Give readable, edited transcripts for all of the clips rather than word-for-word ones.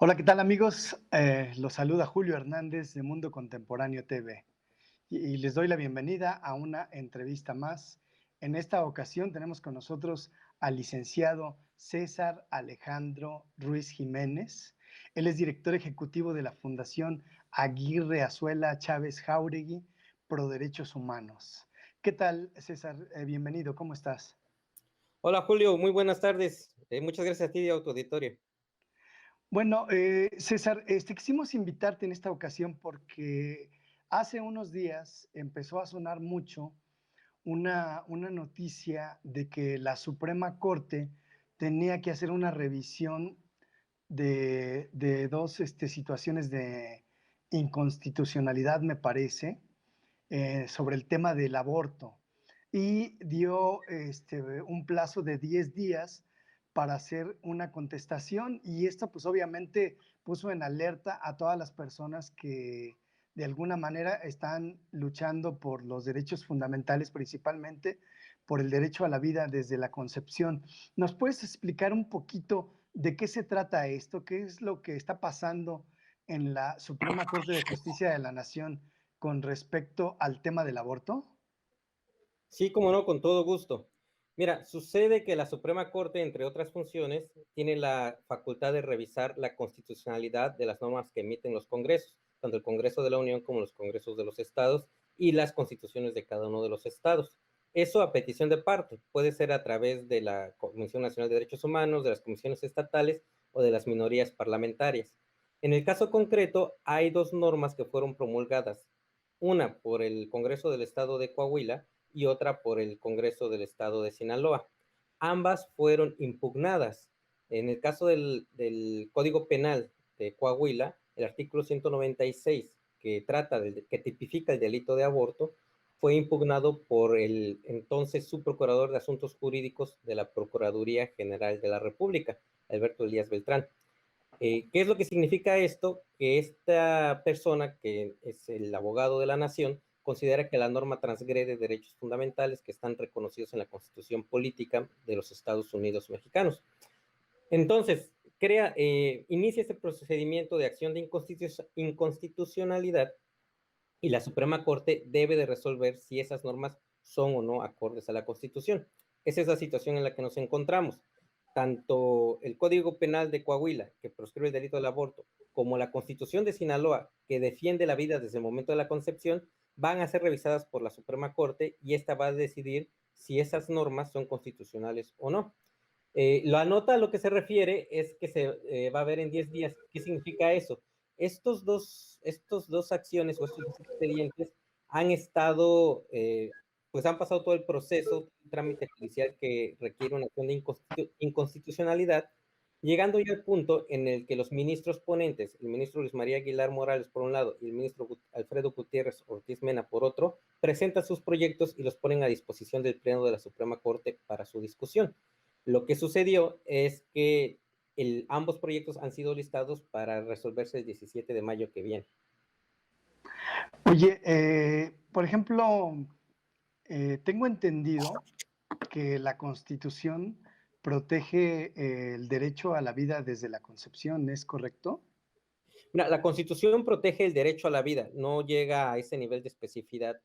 Hola, ¿qué tal amigos? Los saluda Julio Hernández de Mundo Contemporáneo TV y les doy la bienvenida a una entrevista más. En esta ocasión tenemos con nosotros al licenciado César Alejandro Ruiz Jiménez. Él es director ejecutivo de la Fundación Aguirre Azuela Chávez Jáuregui Pro Derechos Humanos. ¿Qué tal, César? Bienvenido, ¿cómo estás? Hola Julio, muy buenas tardes. Muchas gracias a ti y a tu auditorio. Bueno, César, quisimos invitarte en esta ocasión porque hace unos días empezó a sonar mucho una noticia de que la Suprema Corte tenía que hacer una revisión de dos situaciones de inconstitucionalidad, me parece, sobre el tema del aborto y dio un plazo de 10 días para hacer una contestación y esto pues obviamente puso en alerta a todas las personas que de alguna manera están luchando por los derechos fundamentales, principalmente por el derecho a la vida desde la concepción. ¿Nos puedes explicar un poquito de qué se trata esto? ¿Qué es lo que está pasando en la Suprema Corte de Justicia de la Nación con respecto al tema del aborto? Sí, como no, con todo gusto. Mira, sucede que la Suprema Corte, entre otras funciones, tiene la facultad de revisar la constitucionalidad de las normas que emiten los congresos, tanto el Congreso de la Unión como los congresos de los estados y las constituciones de cada uno de los estados. Eso a petición de parte, puede ser a través de la Comisión Nacional de Derechos Humanos, de las comisiones estatales o de las minorías parlamentarias. En el caso concreto, hay dos normas que fueron promulgadas, una por el Congreso del Estado de Coahuila y otra por el Congreso del Estado de Sinaloa. Ambas fueron impugnadas. En el caso del Código Penal de Coahuila, el artículo 196, que tipifica el delito de aborto, fue impugnado por el entonces subprocurador de Asuntos Jurídicos de la Procuraduría General de la República, Alberto Elías Beltrán. ¿Qué es lo que significa esto? Que esta persona, que es el abogado de la nación, considera que la norma transgrede derechos fundamentales que están reconocidos en la Constitución Política de los Estados Unidos mexicanos. Entonces, inicia este procedimiento de acción de inconstitucionalidad y la Suprema Corte debe de resolver si esas normas son o no acordes a la Constitución. Esa es la situación en la que nos encontramos. Tanto el Código Penal de Coahuila, que proscribe el delito del aborto, como la Constitución de Sinaloa, que defiende la vida desde el momento de la concepción, van a ser revisadas por la Suprema Corte y esta va a decidir si esas normas son constitucionales o no. La nota a lo que se refiere es que se va a ver en 10 días. ¿Qué significa eso? Estos dos acciones o estos dos expedientes han estado, pues han pasado todo el proceso, el trámite judicial que requiere una acción de inconstitucionalidad, llegando ya al punto en el que los ministros ponentes, el ministro Luis María Aguilar Morales por un lado y el ministro Alfredo Gutiérrez Ortiz Mena por otro, presentan sus proyectos y los ponen a disposición del Pleno de la Suprema Corte para su discusión. Lo que sucedió es que ambos proyectos han sido listados para resolverse el 17 de mayo que viene. Oye, por ejemplo, tengo entendido que la Constitución protege el derecho a la vida desde la concepción, ¿es correcto? Mira, la Constitución protege el derecho a la vida, no llega a ese nivel de especificidad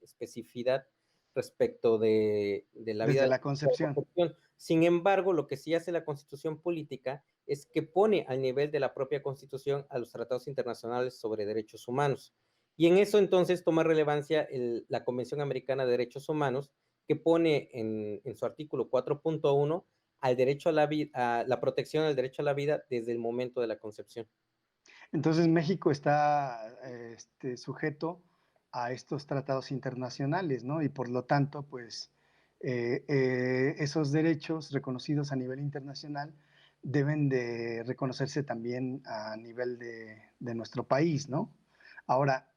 respecto de la vida Desde de la la concepción. concepción. Sin embargo, lo que sí hace la Constitución política es que pone al nivel de la propia Constitución a los tratados internacionales sobre derechos humanos. Y en eso entonces toma relevancia la Convención Americana de Derechos Humanos, que pone en su artículo 4.1 al derecho a la vida, a la protección del derecho a la vida desde el momento de la concepción. Entonces México está sujeto a estos tratados internacionales, ¿no? Y por lo tanto, pues esos derechos reconocidos a nivel internacional deben de reconocerse también a nivel de nuestro país, ¿no? Ahora,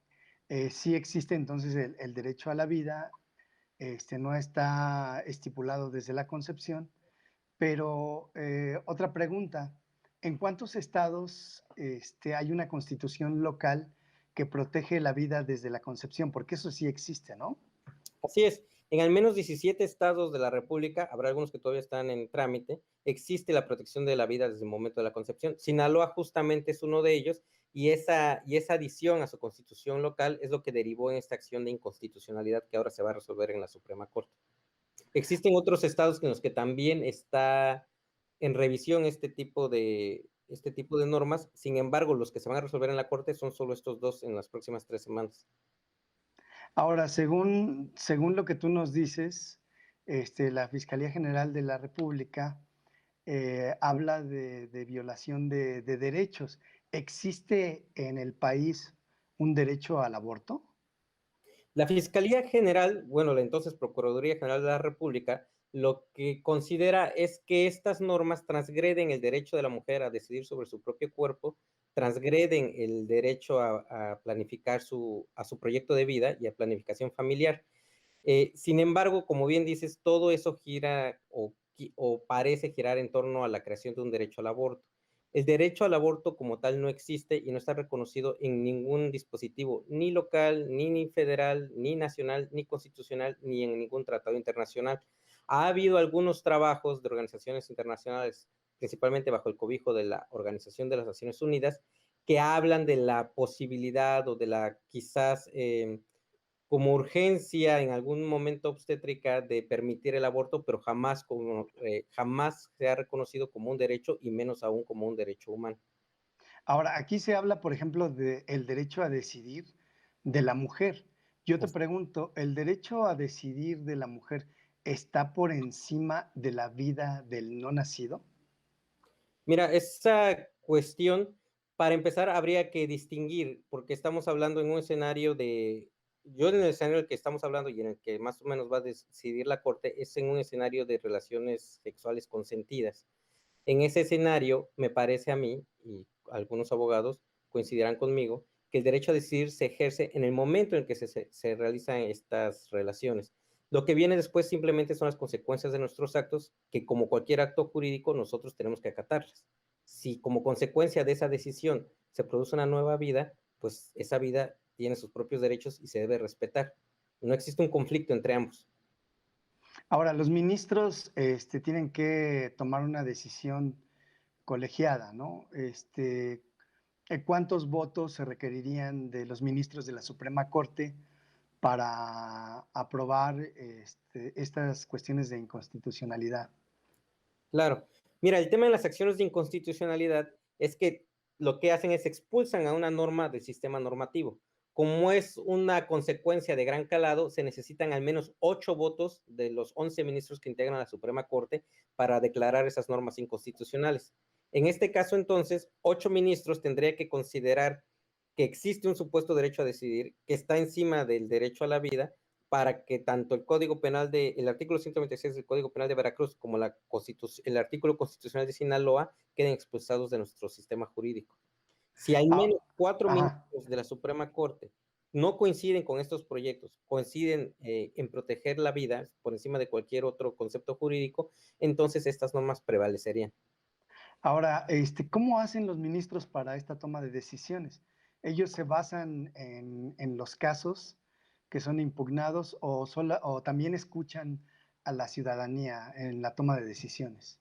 sí existe entonces el derecho a la vida, no está estipulado desde la concepción, pero otra pregunta, ¿en cuántos estados hay una constitución local que protege la vida desde la concepción? Porque eso sí existe, ¿no? Así es. En al menos 17 estados de la República, habrá algunos que todavía están en trámite, existe la protección de la vida desde el momento de la concepción. Sinaloa justamente es uno de ellos y esa adición a su constitución local es lo que derivó en esta acción de inconstitucionalidad que ahora se va a resolver en la Suprema Corte. Existen otros estados en los que también está en revisión este tipo de normas. Sin embargo, los que se van a resolver en la Corte son solo estos dos en las próximas 3 semanas. Ahora, según lo que tú nos dices, la Fiscalía General de la República habla de violación de derechos. ¿Existe en el país un derecho al aborto? La Fiscalía General, bueno, la entonces Procuraduría General de la República, lo que considera es que estas normas transgreden el derecho de la mujer a decidir sobre su propio cuerpo, transgreden el derecho a planificar a su proyecto de vida y a planificación familiar. Sin embargo, como bien dices, todo eso gira o parece girar en torno a la creación de un derecho al aborto. El derecho al aborto como tal no existe y no está reconocido en ningún dispositivo, ni local, ni federal, ni nacional, ni constitucional, ni en ningún tratado internacional. Ha habido algunos trabajos de organizaciones internacionales, principalmente bajo el cobijo de la Organización de las Naciones Unidas, que hablan de la posibilidad o de la quizás como urgencia en algún momento obstétrica de permitir el aborto, pero jamás se ha reconocido como un derecho y menos aún como un derecho humano. Ahora, aquí se habla, por ejemplo, del derecho a decidir de la mujer. Yo te Así. pregunto, ¿el derecho a decidir de la mujer está por encima de la vida del no nacido? Mira, esa cuestión, para empezar, habría que distinguir, porque estamos hablando en un escenario yo en el escenario del que estamos hablando y en el que más o menos va a decidir la Corte, es en un escenario de relaciones sexuales consentidas. En ese escenario, me parece a mí, y algunos abogados coincidirán conmigo, que el derecho a decidir se ejerce en el momento en que se realizan estas relaciones. Lo que viene después simplemente son las consecuencias de nuestros actos, que como cualquier acto jurídico nosotros tenemos que acatarlas. Si como consecuencia de esa decisión se produce una nueva vida, pues esa vida tiene sus propios derechos y se debe respetar. No existe un conflicto entre ambos. Ahora, los ministros tienen que tomar una decisión colegiada, ¿no? ¿Cuántos votos se requerirían de los ministros de la Suprema Corte para aprobar estas cuestiones de inconstitucionalidad? Claro. Mira, el tema de las acciones de inconstitucionalidad es que lo que hacen es expulsan a una norma del sistema normativo. Como es una consecuencia de gran calado, se necesitan al menos 8 votos de los 11 ministros que integran la Suprema Corte para declarar esas normas inconstitucionales. En este caso, entonces, 8 ministros tendría que considerar que existe un supuesto derecho a decidir que está encima del derecho a la vida para que tanto el artículo 196 del Código Penal de Veracruz como el artículo constitucional de Sinaloa queden expulsados de nuestro sistema jurídico. Si al Ah, menos 4 ajá. ministros de la Suprema Corte no coinciden con estos proyectos, coinciden en proteger la vida por encima de cualquier otro concepto jurídico, entonces estas normas prevalecerían. Ahora, ¿cómo hacen los ministros para esta toma de decisiones? ¿Ellos se basan en los casos que son impugnados o también escuchan a la ciudadanía en la toma de decisiones?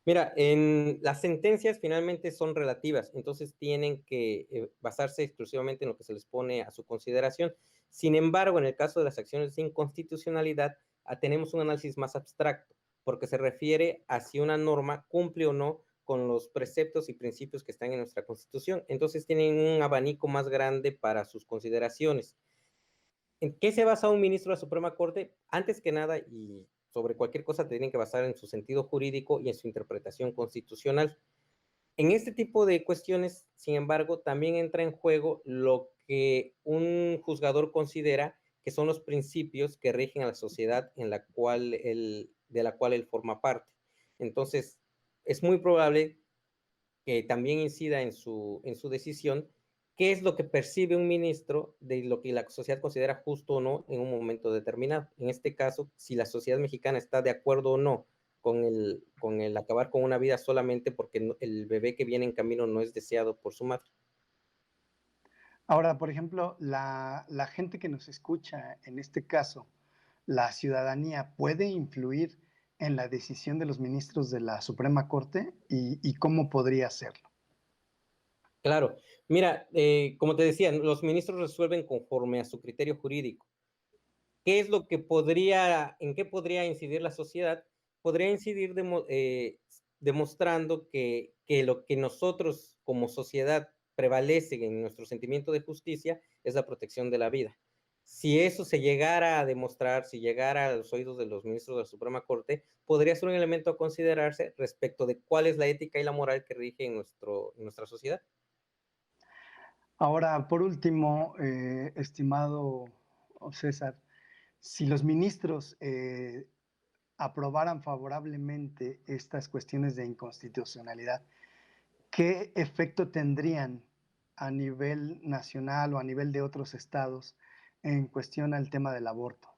Mira, en las sentencias finalmente son relativas, entonces tienen que basarse exclusivamente en lo que se les pone a su consideración. Sin embargo, en el caso de las acciones de inconstitucionalidad, tenemos un análisis más abstracto, porque se refiere a si una norma cumple o no con los preceptos y principios que están en nuestra Constitución. Entonces tienen un abanico más grande para sus consideraciones. ¿En qué se basa un ministro de la Suprema Corte? Antes que nada, y sobre cualquier cosa, te tienen que basar en su sentido jurídico y en su interpretación constitucional. En este tipo de cuestiones, sin embargo, también entra en juego lo que un juzgador considera que son los principios que rigen a la sociedad de la cual él forma parte. Entonces, es muy probable que también incida en su decisión, qué es lo que percibe un ministro de lo que la sociedad considera justo o no en un momento determinado. En este caso, si la sociedad mexicana está de acuerdo o no con el acabar con una vida solamente porque el bebé que viene en camino no es deseado por su madre. Ahora, por ejemplo, la gente que nos escucha en este caso, ¿la ciudadanía puede influir en la decisión de los ministros de la Suprema Corte y cómo podría hacerlo? Claro, mira, como te decía, los ministros resuelven conforme a su criterio jurídico. ¿Qué es lo que en qué podría incidir la sociedad? Podría incidir demostrando que lo que nosotros como sociedad prevalece en nuestro sentimiento de justicia es la protección de la vida. Si eso se llegara a demostrar, si llegara a los oídos de los ministros de la Suprema Corte, podría ser un elemento a considerarse respecto de cuál es la ética y la moral que rige en nuestra sociedad. Ahora, por último, estimado César, si los ministros aprobaran favorablemente estas cuestiones de inconstitucionalidad, ¿qué efecto tendrían a nivel nacional o a nivel de otros estados en cuestión al tema del aborto?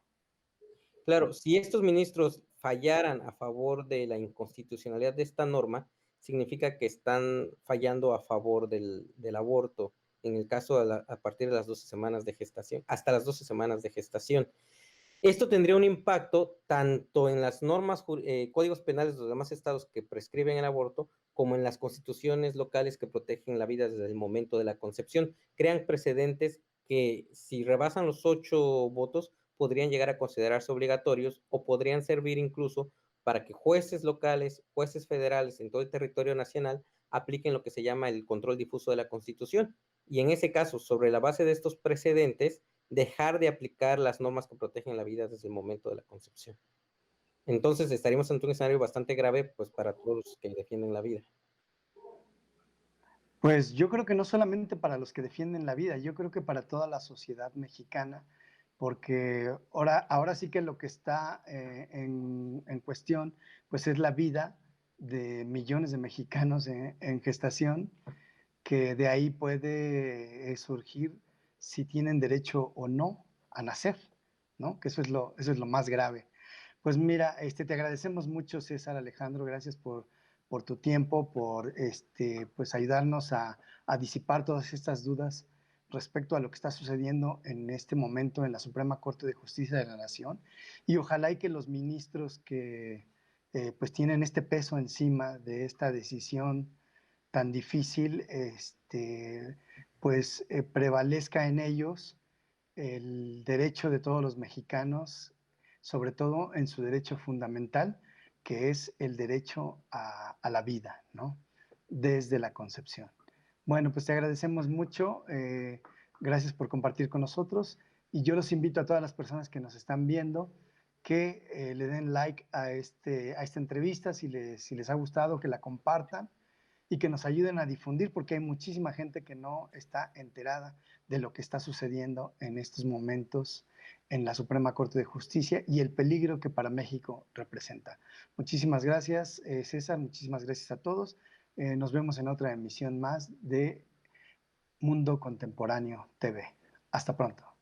Claro, si estos ministros fallaran a favor de la inconstitucionalidad de esta norma, significa que están fallando a favor del aborto, en el caso a partir de las 12 semanas de gestación, hasta las 12 semanas de gestación. Esto tendría un impacto tanto en las normas, códigos penales de los demás estados que prescriben el aborto, como en las constituciones locales que protegen la vida desde el momento de la concepción. Crean precedentes que, si rebasan los 8 votos, podrían llegar a considerarse obligatorios o podrían servir incluso para que jueces locales, jueces federales en todo el territorio nacional apliquen lo que se llama el control difuso de la Constitución. Y en ese caso, sobre la base de estos precedentes, dejar de aplicar las normas que protegen la vida desde el momento de la concepción. Entonces estaríamos ante un escenario bastante grave, pues, para todos los que defienden la vida. Pues yo creo que no solamente para los que defienden la vida, yo creo que para toda la sociedad mexicana, porque ahora sí que lo que está en cuestión, pues es la vida de millones de mexicanos en gestación, que de ahí puede surgir si tienen derecho o no a nacer, ¿no? Que eso es lo más grave. Pues mira, te agradecemos mucho, César Alejandro, gracias por tu tiempo, por pues ayudarnos a disipar todas estas dudas respecto a lo que está sucediendo en este momento en la Suprema Corte de Justicia de la Nación. Y ojalá y que los ministros que pues tienen este peso encima de esta decisión tan difícil, pues prevalezca en ellos el derecho de todos los mexicanos, sobre todo en su derecho fundamental, que es el derecho a la vida, ¿no? Desde la concepción. Bueno, pues te agradecemos mucho, gracias por compartir con nosotros y yo los invito a todas las personas que nos están viendo que le den like a esta entrevista si les ha gustado, que la compartan y que nos ayuden a difundir porque hay muchísima gente que no está enterada de lo que está sucediendo en estos momentos en la Suprema Corte de Justicia y el peligro que para México representa. Muchísimas gracias, César, muchísimas gracias a todos. Nos vemos en otra emisión más de Mundo Contemporáneo TV. Hasta pronto.